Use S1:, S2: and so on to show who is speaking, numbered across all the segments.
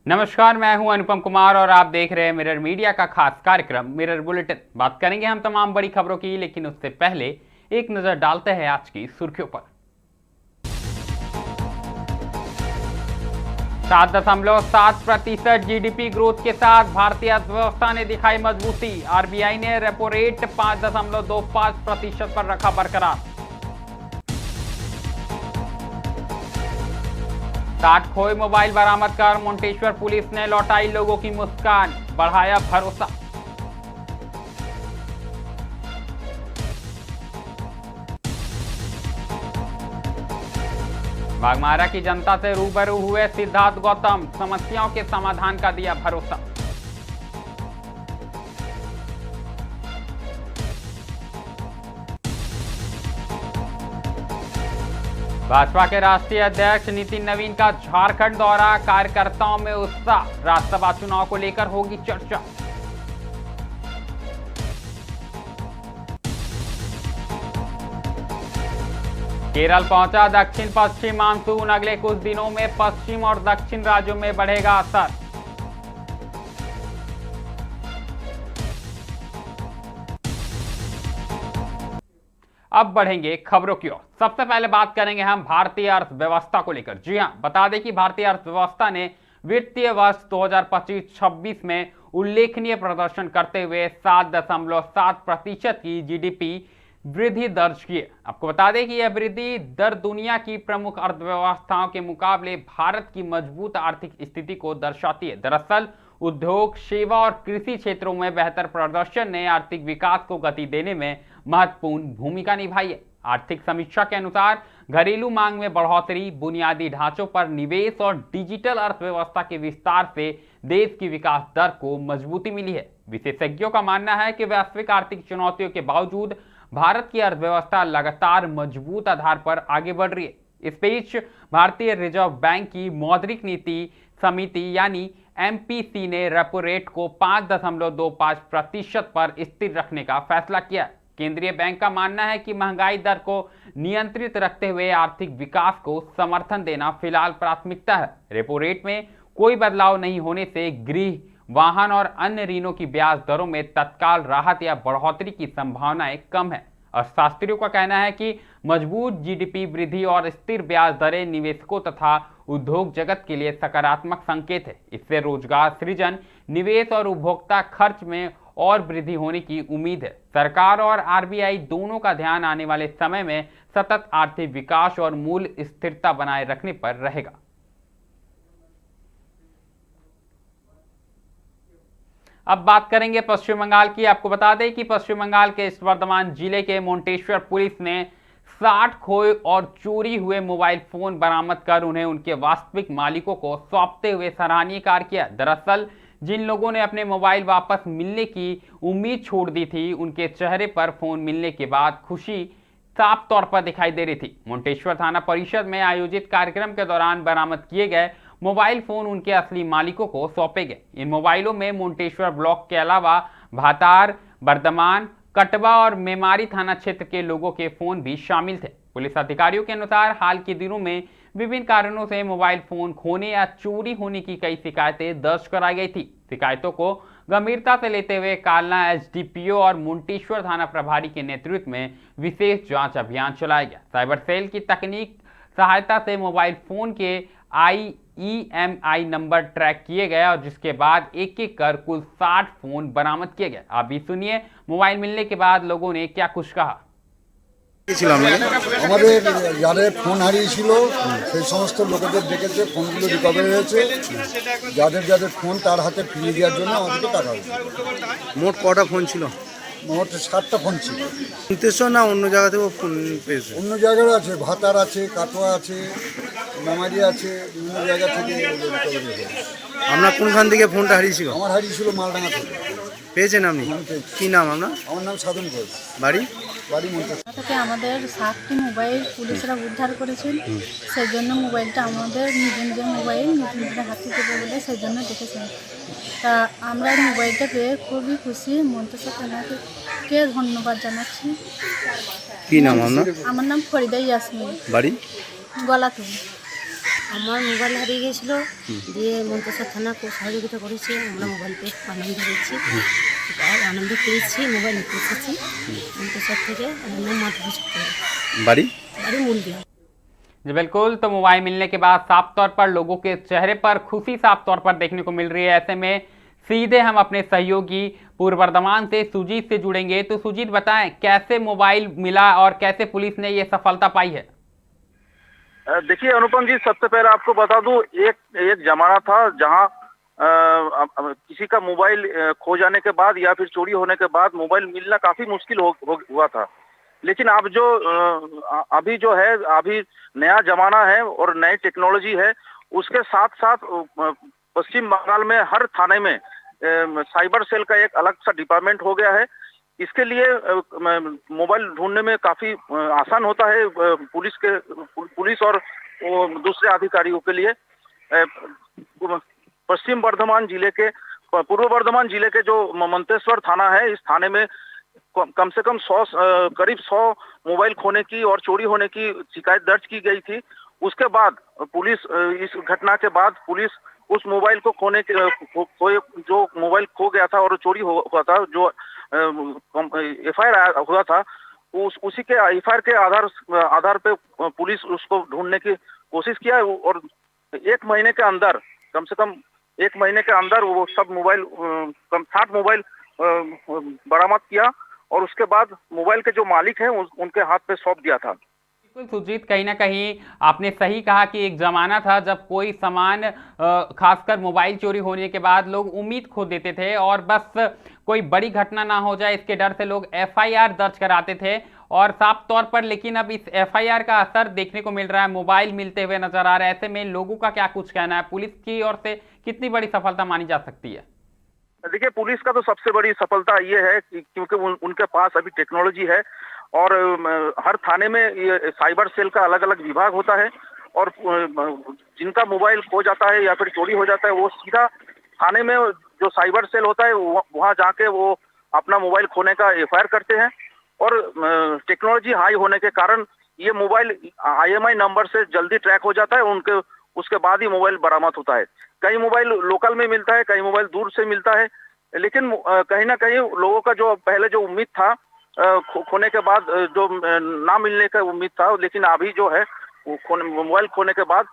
S1: नमस्कार, मैं हूं अनुपम कुमार और आप देख रहे हैं मिरर मीडिया का खास कार्यक्रम मिरर बुलेटिन। बात करेंगे हम तमाम बड़ी खबरों की, लेकिन उससे पहले एक नजर डालते हैं आज की सुर्खियों पर। 7.7% जीडीपी ग्रोथ के साथ भारतीय अर्थव्यवस्था ने दिखाई मजबूती। आरबीआई ने रेपो रेट 5.25% पर रखा बरकरार। 60 खोए मोबाइल बरामद कर मुंटेश्वर पुलिस ने लौटाई लोगों की मुस्कान, बढ़ाया भरोसा। बागमारा की जनता से रूबरू हुए सिद्धार्थ गौतम, समस्याओं के समाधान का दिया भरोसा। भाजपा के राष्ट्रीय अध्यक्ष नितिन नवीन का झारखंड दौरा, कार्यकर्ताओं में उत्साह। राज्यसभा चुनाव को लेकर होगी चर्चा। केरल पहुंचा दक्षिण पश्चिम मानसून, अगले कुछ दिनों में पश्चिम और दक्षिण राज्यों में बढ़ेगा असर। अब बढ़ेंगे खबरों की ओर। सबसे पहले बात करेंगे हम भारतीय अर्थव्यवस्था को लेकर। जी हां, बता दें कि भारतीय अर्थव्यवस्था ने वित्तीय वर्ष 2025-26 में उल्लेखनीय प्रदर्शन करते हुए 7.7% की जीडीपी वृद्धि दर्ज की है। आपको बता दें कि यह वृद्धि दर दुनिया की प्रमुख अर्थव्यवस्थाओं के मुकाबले भारत की मजबूत आर्थिक स्थिति को दर्शाती है। दरअसल उद्योग, सेवा और कृषि क्षेत्रों में बेहतर प्रदर्शन ने आर्थिक विकास को गति देने में महत्वपूर्ण भूमिका निभाई है। आर्थिक समीक्षा के अनुसार घरेलू मांग में बढ़ोतरी, बुनियादी ढांचों पर निवेश और डिजिटल अर्थव्यवस्था के विस्तार से देश की विकास दर को मजबूती मिली है। विशेषज्ञों का मानना है कि वैश्विक आर्थिक चुनौतियों के बावजूद भारत की अर्थव्यवस्था लगातार मजबूत आधार पर आगे बढ़ रही है। इस बीच भारतीय रिजर्व बैंक की मौद्रिक नीति समिति यानी एमपीसी ने रेपो रेट को 5.25% पर स्थिर रखने का फैसला किया। केंद्रीय बैंक का मानना है कि महंगाई दर को नियंत्रित रखते हुए आर्थिक विकास को समर्थन देना फिलहाल प्राथमिकता है। रेपो रेट में कोई बदलाव नहीं होने से गृह, वाहन और अन्य ऋणों की ब्याज दरों में तत्काल राहत या बढ़ोतरी की संभावनाएं कम है। अर्थशास्त्रियों का कहना है कि मजबूत जीडीपी वृद्धि और स्थिर ब्याज दरें निवेशकों तथा उद्योग जगत के लिए सकारात्मक संकेत है। इससे रोजगार सृजन, निवेश और उपभोक्ता खर्च में और वृद्धि होने की उम्मीद है। सरकार और आरबीआई दोनों का ध्यान आने वाले समय में सतत आर्थिक विकास और मूल्य स्थिरता बनाए रखने पर रहेगा। अब बात करेंगे पश्चिम बंगाल की। आपको बता दें कि पश्चिम बंगाल के इस वर्धमान जिले के मुंटेश्वर पुलिस ने 60 खोए और चोरी हुए मोबाइल फोन बरामद कर उन्हें उनके वास्तविक मालिकों को सौंपते हुए सराहनीय कार्य किया। दरअसल जिन लोगों ने अपने मोबाइल वापस मिलने की उम्मीद छोड़ दी थी, उनके चेहरे पर फोन मिलने के बाद खुशी साफ तौर पर दिखाई दे रही थी। मुंटेश्वर थाना परिषद में आयोजित कार्यक्रम के दौरान बरामद किए गए मोबाइल फोन उनके असली मालिकों को सौंपे गए। इन मोबाइलों में मुंटेश्वर ब्लॉक के अलावा भातार, बर्धमान, कटवा और मेमारी थाना क्षेत्र के लोगों के फोन भी शामिल थे। पुलिस अधिकारियों के अनुसार हाल के दिनों में विभिन्न कारणों से मोबाइल फोन खोने या चोरी होने की कई शिकायतें दर्ज कराई गई थी। शिकायतों को गंभीरता से लेते हुए कालना एसडीपीओ और मुंटेश्वर थाना प्रभारी के नेतृत्व में विशेष जांच अभियान चलाया गया। साइबर सेल की तकनीक सहायता से मोबाइल फोन के IEMI नंबर ट्रैक किए गए और जिसके बाद एक एक कर कुल 60 फोन बरामद किए गए। आप भी सुनिए मोबाइल मिलने के बाद लोगों ने क्या कुछ कहा।
S2: আমাদের যাদের ফোন হারিয়েছিল সেই সমস্ত লোকেদের ডেকেছে, ফোনগুলো রিকভারি হয়েছে। যাদের যাদের ফোন তার হাতে ফিরিয়ে দেওয়ার জন্য আমাদেরকে টাকা হয়েছে।
S3: মোট কটা ফোন ছিল?
S2: মোট 60টা ফোন ছিল।
S3: নিতেশ না অন্য জায়গা থেকেও ফোন পেয়েছে?
S2: অন্য জায়গারও আছে, ভাতার আছে, কাটোয়া আছে, মেমারি আছে, বিভিন্ন জায়গা থেকে রিকভারি হয়েছে।
S3: আপনার কোনখান থেকে ফোনটা হারিয়েছিল?
S2: আমার হারিয়েছিল মালডাঙ্গা থেকে।
S3: পেয়েছেন আপনি? কি নাম আপনার?
S2: আমার নাম সাধন ঘোষ।
S3: বাড়ি?
S2: বাড়ি মুন্টেশ্বর।
S4: থেকে আমাদের 60টি মোবাইল পুলিশরা উদ্ধার করেছেন। সেই জন্য মোবাইলটা আমাদের নিজের মোবাইল নিজেদের হাতে দেবে বলে সেই জন্য দেখেছেন। তা আমরা মোবাইলটা পেয়ে খুবই খুশি। মন্তেশ্বর থানাকে ধন্যবাদ জানাচ্ছি।
S3: কি নাম আপনার?
S4: আমার নাম ফরিদা ইয়াসমিন।
S3: বাড়ি?
S4: গলাতুলি।
S5: আমার মোবাইল হারিয়ে গেছিলো, দিয়ে মন্তেশ্বর থানা সহযোগিতা করেছে, আমরা মোবাইল পেয়ে আনন্দ পেয়েছি, আনন্দ পেয়েছি, মোবাইল নিতে এসেছি মন্তেশ্বর থেকে। আমার নাম মাধবী চক্রবর্তী,
S3: বাড়ি
S5: বাড়ি মূলদিয়া।
S1: जी बिल्कुल। तो मोबाइल मिलने के बाद साफ तौर पर लोगों के चेहरे पर खुशी साफ तौर पर देखने को मिल रही है। ऐसे में सीधे हम अपने सहयोगी पूर्व वर्धमान से सुजीत से जुड़ेंगे। तो सुजीत बताएं, कैसे मोबाइल मिला और कैसे पुलिस ने ये सफलता पाई है?
S6: देखिए अनुपम जी, सबसे पहले आपको बता दूं, एक जमाना था जहां किसी का मोबाइल खो जाने के बाद या फिर चोरी होने के बाद मोबाइल मिलना काफी मुश्किल हुआ था। लेकिन अब जो अभी जो है, अभी नया जमाना है और नई टेक्नोलॉजी है। उसके साथ साथ पश्चिम बंगाल में हर थाने में साइबर सेल का एक अलग सा डिपार्टमेंट हो गया है। इसके लिए मोबाइल ढूंढने में काफी आसान होता है पुलिस और दूसरे अधिकारियों के लिए। पश्चिम बर्धमान जिले के पूर्व बर्धमान जिले के जो मंतेश्वर थाना है, इस थाने में कम से कम करीब 100 मोबाइल खोने की और चोरी होने की शिकायत दर्ज की गई थी। उसके बाद पुलिस, इस घटना के बाद पुलिस उस मोबाइल को जो मोबाइल खो गया था और चोरी हुआ था, जो एफआईआर हुआ था, उसी के एफआईआर के आधार पे पुलिस उसको ढूंढने की कोशिश किया और 1 महीने के अंदर, कम से कम 1 महीने के अंदर वो सब मोबाइल 60 मोबाइल बरामद किया और उसके बाद मोबाइल के जो मालिक हैं उनके हाथ पे सौंप दिया था।
S1: बिल्कुल सुजीत, कहीं ना कहीं आपने सही कहा कि एक जमाना था जब कोई सामान, खासकर मोबाइल चोरी होने के बाद लोग उम्मीद खो देते थे और बस कोई बड़ी घटना ना हो जाए इसके डर से लोग एफआईआर दर्ज कराते थे। और साफ तौर पर लेकिन अब इस एफआईआर का असर देखने को मिल रहा है, मोबाइल मिलते हुए नजर आ रहा है। ऐसे में लोगों का क्या कुछ कहना है? पुलिस की ओर से कितनी बड़ी सफलता मानी जा सकती है?
S6: देखिए, पुलिस का तो सबसे बड़ी सफलता ये है कि क्योंकि उनके पास अभी टेक्नोलॉजी है और हर थाने में ये साइबर सेल का अलग अलग विभाग होता है और जिनका मोबाइल खो जाता है या फिर चोरी हो जाता है, वो सीधा थाने में जो साइबर सेल होता है वहां जाके वो अपना मोबाइल खोने का एफआईआर करते हैं। और टेक्नोलॉजी हाई होने के कारण ये मोबाइल आईएमआई नंबर से जल्दी ट्रैक हो जाता है, उसके बाद ही मोबाइल बरामद होता है। कई मोबाइल लोकल में मिलता है, कई मोबाइल दूर से मिलता है, लेकिन कहीं ना कहीं लोगों का जो पहले जो उम्मीद था खोने के बाद, जो ना मिलने का उम्मीद था, लेकिन अभी जो है मोबाइल खोने के बाद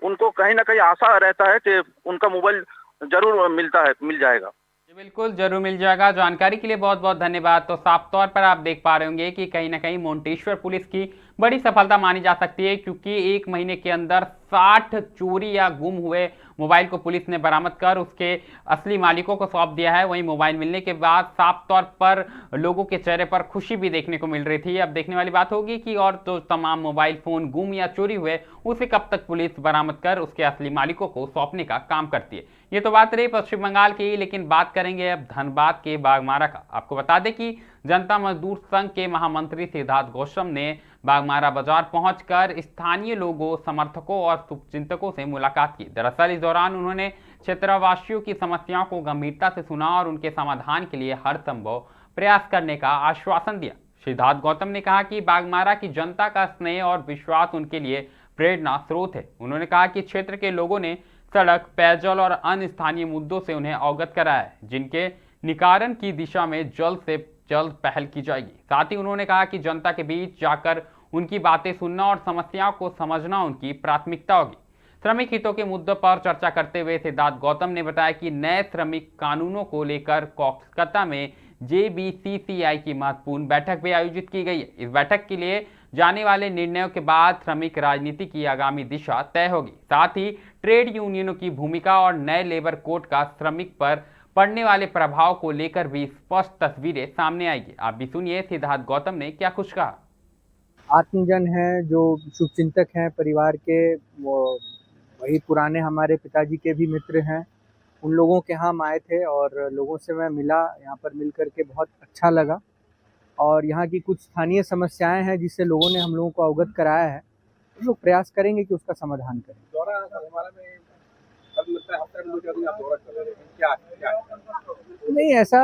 S6: उनको कहीं ना कहीं आशा रहता है कि उनका मोबाइल जरूर मिल जाएगा।
S1: बिल्कुल जरूर मिल जाएगा। जानकारी के लिए बहुत बहुत धन्यवाद। तो साफ तौर पर आप देख पा रहे होंगे कि कहीं ना कहीं मोंटेश्वर पुलिस की बड़ी सफलता मानी जा सकती है, क्योंकि 1 महीने के अंदर 60 चोरी या गुम हुए मोबाइल को पुलिस ने बरामद कर उसके असली मालिकों को सौंप दिया है। वहीं मोबाइल मिलने के बाद साफ तौर पर लोगों के चेहरे पर खुशी भी देखने को मिल रही थी। अब देखने वाली बात होगी कि और तो तमाम मोबाइल फोन गुम या चोरी हुए उसे कब तक पुलिस बरामद कर उसके असली मालिकों को सौंपने का काम करती है। ये तो बात रही पश्चिम बंगाल की, लेकिन बात करेंगे अब धनबाद के बागमारा का। आपको बता दें कि जनता मजदूर संघ के महामंत्री सिद्धार्थ गौतम ने बागमारा बाजार पहुंचकर स्थानीय लोगों, समर्थकों और शुभचिंतकों से मुलाकात की। दरअसल इस दौरान उन्होंने क्षेत्रवासियों की समस्याओं को गंभीरता से सुना और उनके समाधान के लिए हर संभव प्रयास करने का आश्वासन दिया। सिद्धार्थ गौतम ने कहा कि बागमारा की जनता का स्नेह और विश्वास उनके लिए प्रेरणा स्रोत है। उन्होंने कहा कि क्षेत्र के लोगों ने सड़क, पेयजल और अन्य स्थानीय मुद्दों से उन्हें अवगत कराया है, जिनके निकारण की दिशा में जल्द से जल्द पहल की जाएगी। साथ ही उन्होंने कहा कि जनता के बीच जाकर उनकी बातें सुनना और समस्याओं को समझना उनकी प्राथमिकता होगी। श्रमिक हितों के मुद्दों पर चर्चा करते हुए सिद्धार्थ गौतम ने बताया कि नए श्रमिक कानूनों को लेकर कोलकाता में JBCCI की महत्वपूर्ण बैठक भी आयोजित की गई है। इस बैठक के लिए जाने वाले निर्णयों के बाद श्रमिक राजनीति की आगामी दिशा तय होगी। साथ ही ट्रेड यूनियनों की भूमिका और नए लेबर कोड का श्रमिक पर पड़ने वाले प्रभाव को लेकर भी स्पष्ट तस्वीरें सामने आएगी। आप भी सुनिए सिद्धार्थ गौतम ने क्या कुछ कहा।
S7: आत्मजन हैं, जो शुभचिंतक हैं परिवार के, वो वही पुराने हमारे पिताजी के भी मित्र हैं। उन लोगों के यहाँ हम आए थे और लोगों से मैं मिला, यहाँ पर मिल कर के बहुत अच्छा लगा। और यहाँ की कुछ स्थानीय समस्याएं हैं जिससे लोगों ने हम लोगों को अवगत कराया है। हम लोग प्रयास करेंगे कि उसका समाधान करें। नहीं, ऐसा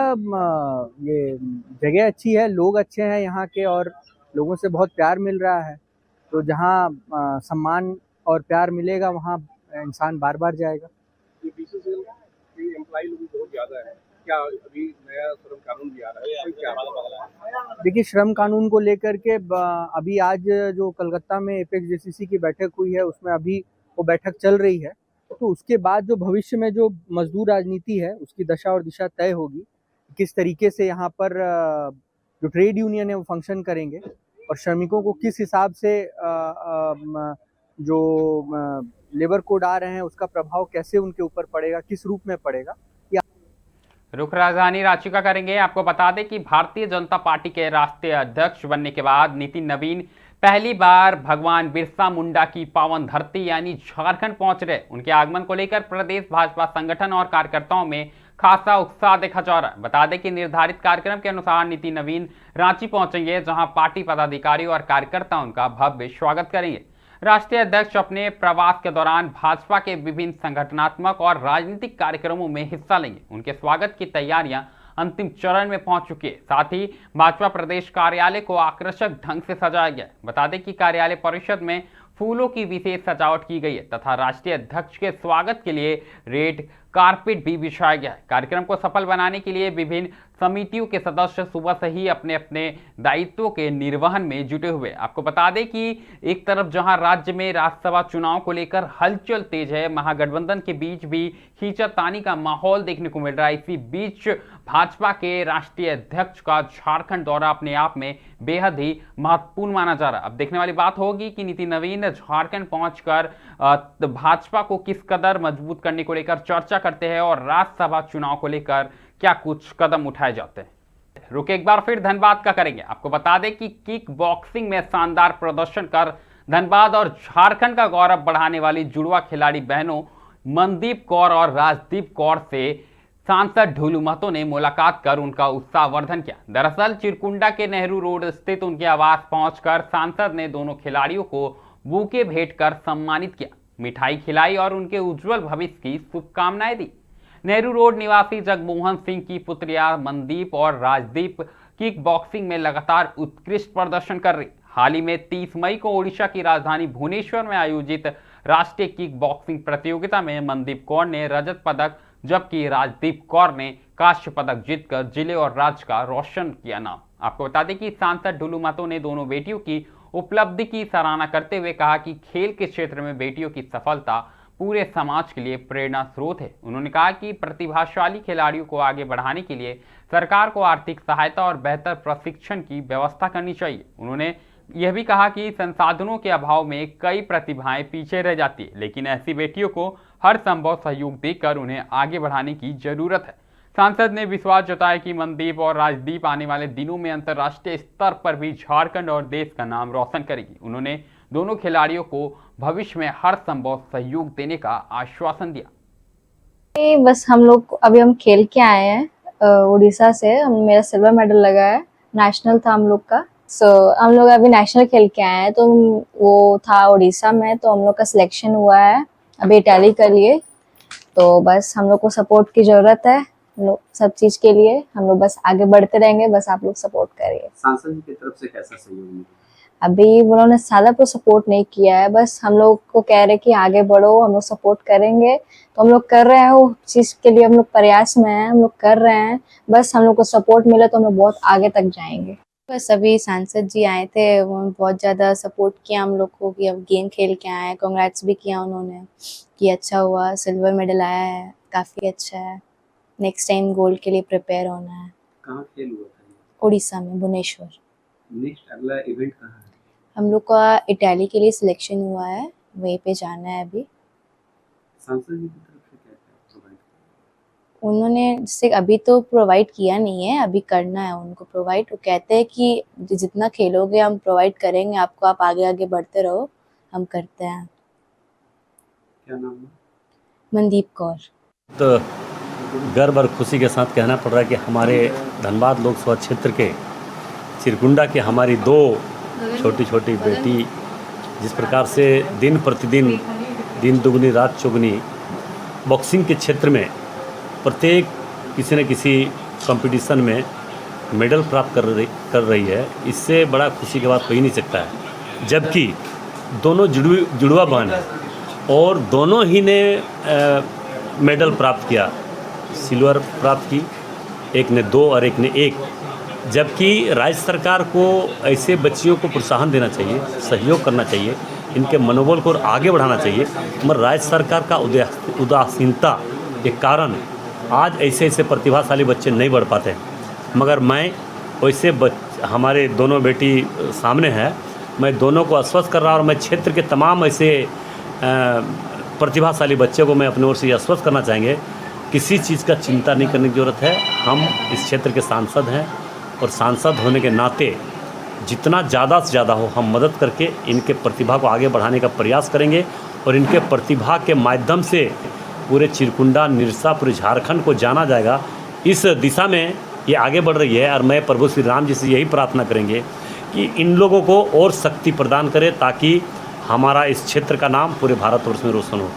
S7: ये जगह अच्छी है, लोग अच्छे हैं यहाँ के और लोगों से बहुत प्यार मिल रहा है। तो जहाँ सम्मान और प्यार मिलेगा वहाँ इंसान बार बार जाएगा।
S8: ये बीसीसीएल के एम्प्लॉय लोग भी बहुत ज़्यादा है, क्या अभी नया श्रम कानून भी आ रहा है, क्या
S7: देखिए, श्रम कानून को लेकर के अभी आज जो कलकत्ता में एपेक्स जेसीसी की बैठक हुई है उसमें अभी वो बैठक चल रही है, तो उसके बाद जो भविष्य में जो मजदूर राजनीति है उसकी दशा और दिशा तय होगी। किस तरीके से यहाँ पर जो ट्रेड यूनियन है वो फंक्शन करेंगे और श्रमिकों को किस हिसाब से जो लेबर कोड आ रहे हैं उसका प्रभाव कैसे उनके ऊपर पड़ेगा, किस रूप में पड़ेगा।
S1: रुख राजधानी रांची का करेंगे। आपको बता दें कि भारतीय जनता पार्टी के राष्ट्रीय अध्यक्ष बनने के बाद नितिन नवीन पहली बार भगवान बिरसा मुंडा की पावन धरती यानी झारखंड पहुंच रहे। उनके आगमन को लेकर प्रदेश भाजपा संगठन और कार्यकर्ताओं में खासा उत्साह देखा जा रहा है। बता दें कि निर्धारित कार्यक्रम के अनुसार नितिन नवीन रांची पहुंचेंगे, जहां पार्टी पदाधिकारी और कार्यकर्ता उनका भव्य स्वागत करेंगे। राष्ट्रीय अध्यक्ष अपने प्रवास के दौरान भाजपा के विभिन्न संगठनात्मक और राजनीतिक कार्यक्रमों में हिस्सा लेंगे। उनके स्वागत की तैयारियां अंतिम चरण में पहुंच चुकी है। साथ ही भाजपा प्रदेश कार्यालय को आकर्षक ढंग से सजाया गया। बता दें कि कार्यालय परिषद में फूलों की विशेष सजावट की गई है तथा राष्ट्रीय अध्यक्ष के स्वागत के लिए रेड कारपेट भी बिछाया गया है। कार्यक्रम को सफल बनाने के लिए विभिन्न समितियों के सदस्य सुबह से ही अपने अपने दायित्वों के निर्वहन में जुटे हुए। आपको बता दें कि एक तरफ जहां राज्य में राज्यसभा चुनाव को लेकर हलचल तेज है, महागठबंधन के बीच भी खींचातानी का माहौल देखने को मिल रहा है। इसी बीच भाजपा के राष्ट्रीय अध्यक्ष का झारखंड दौरा अपने आप में बेहद ही महत्वपूर्ण माना जा रहा है। अब देखने वाली बात होगी कि नितिन नवीन झारखंड पहुंचकर भाजपा को किस कदर मजबूत करने को लेकर चर्चा करते हैं और राज्यसभा चुनाव को लेकर क्या कुछ कदम उठाए जाते हैं। रुक एक बार फिर धनबाद का करेंगे। आपको बता दें कि किक बॉक्सिंग में शानदार प्रदर्शन कर धनबाद और झारखंड का गौरव बढ़ाने वाली जुड़वा खिलाड़ी बहनों मनदीप कौर और राजदीप कौर से सांसद ढोलू महतो ने मुलाकात कर उनका उत्साहवर्धन किया। दरअसल चिरकुंडा के नेहरू रोड स्थित उनके आवास पहुंचकर सांसद ने दोनों खिलाड़ियों को बुके भेंट कर सम्मानित किया, मिठाई खिलाई और उनके उज्जवल भविष्य की शुभकामनाएं दी। नेहरू रोड निवासी जगमोहन सिंह की पुत्रिया मनदीप और राजदीप किक बॉक्सिंग में लगातार उत्कृष्ट प्रदर्शन कर रही। हाल ही में 30 मई को ओडिशा की राजधानी भुवनेश्वर में आयोजित राष्ट्रीय किक बॉक्सिंग प्रतियोगिता में मनदीप कौर ने रजत पदक जबकि राजदीप कौर ने कांस्य पदक जीतकर जिले और राज्य का रोशन किया नाम। आपको बता दें कि सांसद ढोलू महतो ने दोनों बेटियों की उपलब्धि की सराहना करते हुए कहा कि खेल के क्षेत्र में बेटियों की सफलता पूरे समाज के लिए प्रेरणा स्रोत है। उन्होंने कहा कि प्रतिभाशाली खिलाड़ियों को आगे बढ़ाने के लिए सरकार को आर्थिक सहायता और बेहतर प्रशिक्षण की व्यवस्था करनी चाहिए। उन्होंने यह भी कहा कि संसाधनों के अभाव में कई प्रतिभाएं पीछे रह जाती है, लेकिन ऐसी बेटियों को हर संभव सहयोग देकर उन्हें आगे बढ़ाने की जरूरत है। सांसद ने विश्वास जताया कि मनदीप और राजदीप आने वाले दिनों में अंतर्राष्ट्रीय स्तर पर भी झारखंड और देश का नाम रोशन करेगी। उन्होंने दोनों खिलाड़ियों को भविष्य में हर संभव सहयोग देने का आश्वासन दिया।
S9: बस हम लोग अभी हम खेल के आए हैं उड़ीसा से। मेरा सिल्वर मेडल लगा है, नेशनल था हम लोग का। हम लोग अभी नेशनल खेल के आए हैं, तो वो था उड़ीसा में, तो हम लोग का सिलेक्शन हुआ है अभी इटाली के लिए। तो बस हम लोग को सपोर्ट की जरूरत है, सब चीज के लिए हम लोग बस आगे बढ़ते रहेंगे, बस आप लोग सपोर्ट करिए।
S10: सांसद जी की तरफ से कैसा सहयोग मिला?
S9: अभी उन्होंने ज्यादा को सपोर्ट नहीं किया है, बस हम लोग को कह रहे कि आगे बढ़ो, हम लोग सपोर्ट करेंगे। तो हम लोग कर रहे हैं, वो चीज के लिए हम लोग प्रयास में हैं, हम लोग कर रहे हैं। बस हम लोग को सपोर्ट मिले तो हम लोग बहुत आगे तक जाएंगे। बस अभी सांसद जी आए थे, उन्होंने बहुत ज्यादा सपोर्ट किया हम लोग को कि अब गेम खेल के आए, कांग्रेट्स भी किया उन्होंने कि अच्छा हुआ, सिल्वर मेडल आया है, काफी अच्छा है, नेक्स्ट टाइम गोल्ड के लिए प्रिपेयर होना है।
S10: कहाँ खेल हुआ था?
S9: उड़ीसा में, भुवनेश्वर।
S10: नेक्स्ट अगला इवेंट कहाँ है?
S9: हम लोग का इटाली के लिए सिलेक्शन हुआ है, वहीं पे जाना है अभी।
S10: सांसद जी की तरफ से क्या प्रोवाइड?
S9: उन्होंने जैसे अभी तो प्रोवाइड किया नहीं है, अभी करना है उनको प्रोवाइड। वो कहते हैं कि जितना खेलोगे हम प्रोवाइड करेंगे आपको, आप आगे आगे बढ़ते रहो, हम करते हैं।
S10: क्या नाम है?
S9: मनदीप कौर।
S11: तो गर्व और खुशी के साथ कहना पड़ रहा है कि हमारे धनबाद लोकसभा क्षेत्र के चिरकुंडा के हमारी 2 छोटी छोटी बेटी जिस प्रकार से दिन प्रतिदिन, दिन दुगनी रात चौगुनी बॉक्सिंग के क्षेत्र में प्रत्येक किसी न किसी कंपटीशन में मेडल प्राप्त कर रही है, इससे बड़ा खुशी की बात हो ही नहीं सकता है। जबकि दोनों जुड़वा बहन है और दोनों ही ने मेडल प्राप्त किया, सिल्वर प्राप्त की, एक ने 2 और एक ने 1। जबकि राज्य सरकार को ऐसे बच्चियों को प्रोत्साहन देना चाहिए, सहयोग करना चाहिए, इनके मनोबल को आगे बढ़ाना चाहिए, मगर राज्य सरकार का उदासीनता के कारण आज ऐसे ऐसे प्रतिभाशाली बच्चे नहीं बढ़ पाते हैं। मगर मैं वैसे हमारे दोनों बेटी सामने है, मैं दोनों को आश्वस्त कर रहा हूँ और मैं क्षेत्र के तमाम ऐसे प्रतिभाशाली बच्चे को मैं अपनी ओर से ये आश्वस्त करना चाहेंगे, किसी चीज़ का चिंता नहीं करने की ज़रूरत है। हम इस क्षेत्र के सांसद हैं और सांसद होने के नाते जितना ज़्यादा से ज़्यादा हो हम मदद करके इनके प्रतिभा को आगे बढ़ाने का प्रयास करेंगे और इनके प्रतिभा के माध्यम से पूरे चिरकुंडा, निरसा, पूरे झारखंड को जाना जाएगा। इस दिशा में ये आगे बढ़ रही है और मैं प्रभु श्री राम जी से यही प्रार्थना करेंगे कि इन लोगों को और शक्ति प्रदान करे ताकि हमारा इस क्षेत्र का नाम पूरे भारतवर्ष में रोशन हो।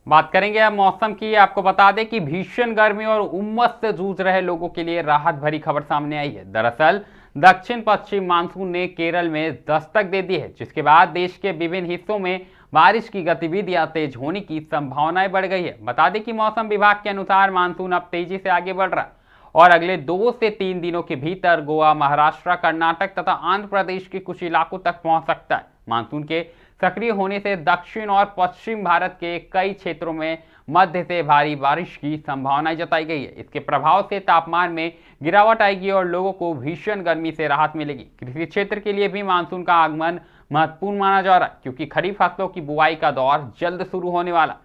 S1: बात करेंगे अब मौसम की। आपको बता दें कि भीषण गर्मी और उमस से जूझ रहे लोगों के लिए राहत भरी खबर सामने आई है। दरअसल दक्षिण पश्चिम मानसून ने केरल में दस्तक दे दी है, जिसके बाद देश के विभिन्न हिस्सों में बारिश की गतिविधियां तेज होने की संभावनाएं बढ़ गई है। बता दें कि मौसम विभाग के अनुसार मानसून अब तेजी से आगे बढ़ रहा है और अगले 2 से 3 दिनों के भीतर गोवा, महाराष्ट्र, कर्नाटक तथा आंध्र प्रदेश के कुछ इलाकों तक पहुंच सकता है। मानसून के सक्रिय होने से दक्षिण और पश्चिम भारत के कई क्षेत्रों में मध्य से भारी बारिश की संभावना जताई गई है। इसके प्रभाव से तापमान में गिरावट आएगी और लोगों को भीषण गर्मी से राहत मिलेगी। कृषि क्षेत्र के लिए भी मानसून का आगमन महत्वपूर्ण माना जा रहा है, क्योंकि खरीफ फसलों की बुआई का दौर जल्द शुरू होने वाला।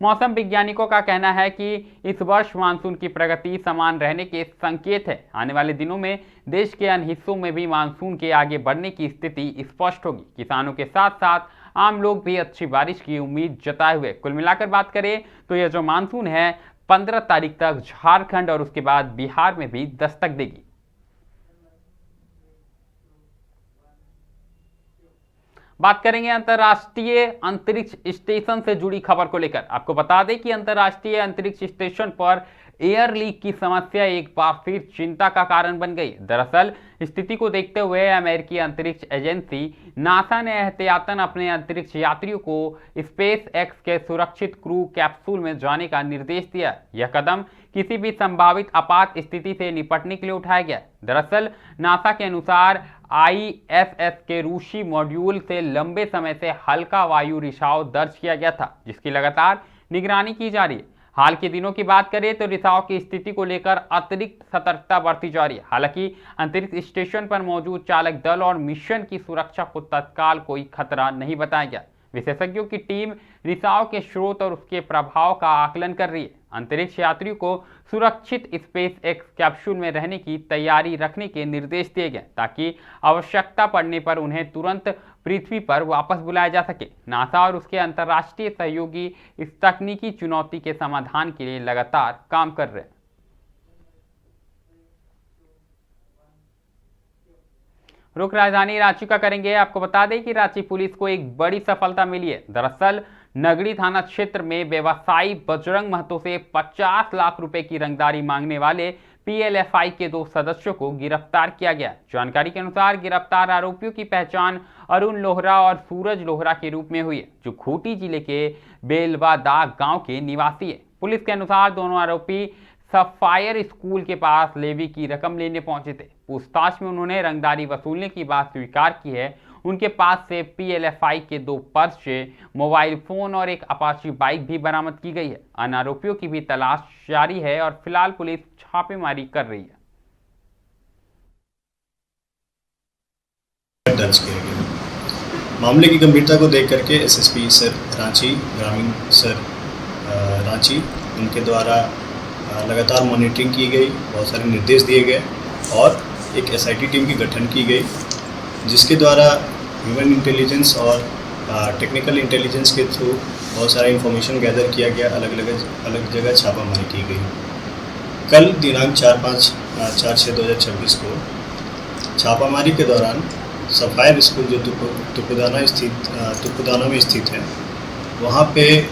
S1: मौसम वैज्ञानिकों का कहना है कि इस वर्ष मानसून की प्रगति समान रहने के संकेत है। आने वाले दिनों में देश के अन्य हिस्सों में भी मानसून के आगे बढ़ने की स्थिति स्पष्ट होगी। किसानों के साथ साथ आम लोग भी अच्छी बारिश की उम्मीद जताए हुए। कुल मिलाकर बात करें तो यह जो मानसून है 15 तारीख तक झारखंड और उसके बाद बिहार में भी दस्तक देगी। बात करेंगे अंतर्राष्ट्रीय अंतरिक्ष स्टेशन से जुड़ी खबर को लेकर। आपको बता दें कि अंतर्राष्ट्रीय अंतरिक्ष स्टेशन पर एयर लीक की समस्या एक बार फिर चिंता का कारण बन गई। दरअसल स्थिति को देखते हुए अमेरिकी अंतरिक्ष एजेंसी नासा ने एहतियातन अपने अंतरिक्ष यात्रियों को स्पेस एक्स के सुरक्षित क्रू कैप्सूल में जाने का निर्देश दिया। यह कदम किसी भी संभावित आपात स्थिति से निपटने के लिए उठाया गया। दरअसल नासा के अनुसार ISS के रूसी मॉड्यूल से लंबे समय से हल्का वायु रिसाव दर्ज किया गया था, जिसकी लगातार निगरानी की जा रही है। हाल के दिनों की बात करें तो रिसाव की स्थिति को लेकर अतिरिक्त सतर्कता बरती जा रही है। हालांकि अंतरिक्ष स्टेशन पर मौजूद चालक दल और मिशन की सुरक्षा को तत्काल कोई खतरा नहीं बताया गया। विशेषज्ञों की टीम रिसाव के स्रोत और उसके प्रभाव का आकलन कर रही है। अंतरिक्ष यात्रियों को सुरक्षित स्पेस एक्स कैप्सूल में रहने की तैयारी रखने के निर्देश दिए गए, ताकि आवश्यकता पड़ने पर उन्हें तुरंत पृथ्वी पर वापस बुलाया जा सके। नासा और उसके अंतर्राष्ट्रीय सहयोगी इस तकनीकी चुनौती के समाधान के लिए लगातार काम कर रहे हैं। रुख राजधानी रांची का करेंगे। आपको बता दें कि रांची पुलिस को एक बड़ी सफलता मिली है। दरअसल नगड़ी थाना क्षेत्र में व्यवसायी बजरंग महतो से 50 लाख रुपए की रंगदारी मांगने वाले PLFI के 2 सदस्यों को गिरफ्तार किया गया। जानकारी के अनुसार गिरफ्तार आरोपियों की पहचान अरुण लोहरा और सूरज लोहरा के रूप में हुई है, जो खूंटी जिले के बेलवादा गांव के निवासी है। पुलिस के अनुसार दोनों आरोपी सफायर स्कूल के पास लेवी की रकम लेने पहुंचे थे। पूछताछ में उन्होंने रंगदारी वसूलने की बात स्वीकार की है। उनके पास से PLFI के 2 पर्चे, मोबाइल फोन और एक अपाची बाइक भी बरामद की गई है। अन्य आरोपियों की भी तलाश जारी है और फिलहाल पुलिस छापेमारी कर रही है।
S12: दर्ज किए गए मामले की गंभीरता को देख करके SSP सर रांची, ग्रामीण सर रांची, उनके द्वारा लगातार मॉनिटरिंग की गई, बहुत सारे निर्देश दिए गए और एक SIT टीम की गठन की गई, जिसके द्वारा ह्यूमन इंटेलिजेंस और टेक्निकल इंटेलिजेंस के थ्रू बहुत सारा इंफॉर्मेशन गैदर किया गया। अलग जगह छापामारी की गई। कल दिनांक 4/6/2026 को छापामारी के दौरान सफायर स्कूल जो तुपुदाना में स्थित है, वहाँ पे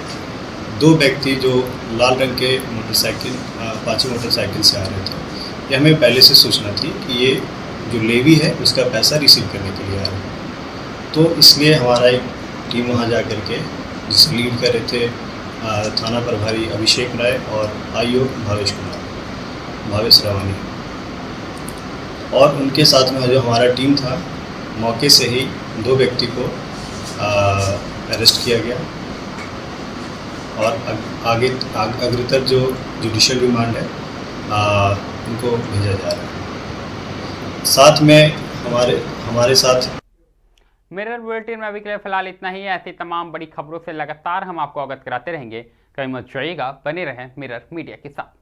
S12: 2 व्यक्ति जो लाल रंग के मोटरसाइकिल, अपाची मोटरसाइकिल से आ रहे थे। ये हमें पहले से सूचना थी कि ये जो लेवी है उसका पैसा रिसीव करने के लिए आ रहा है। तो इसलिए हमारा एक टीम वहाँ जा कर के जिसको लीड कर रहे थे थाना प्रभारी अभिषेक राय और आईओ भावेश रावानी, और उनके साथ में जो हमारा टीम था मौके से ही 2 व्यक्ति को अरेस्ट किया गया और आगे अग्रतर जो जुडिशियल रिमांड है उनको भेजा जा रहा है। साथ में हमारे साथ
S1: मिरर बुलेटिन में अभी के लिए फिलहाल इतना ही। ऐसी तमाम बड़ी खबरों से लगातार हम आपको अवगत कराते रहेंगे। कहीं मत जाइएगा, बने रहें मिरर मीडिया के साथ।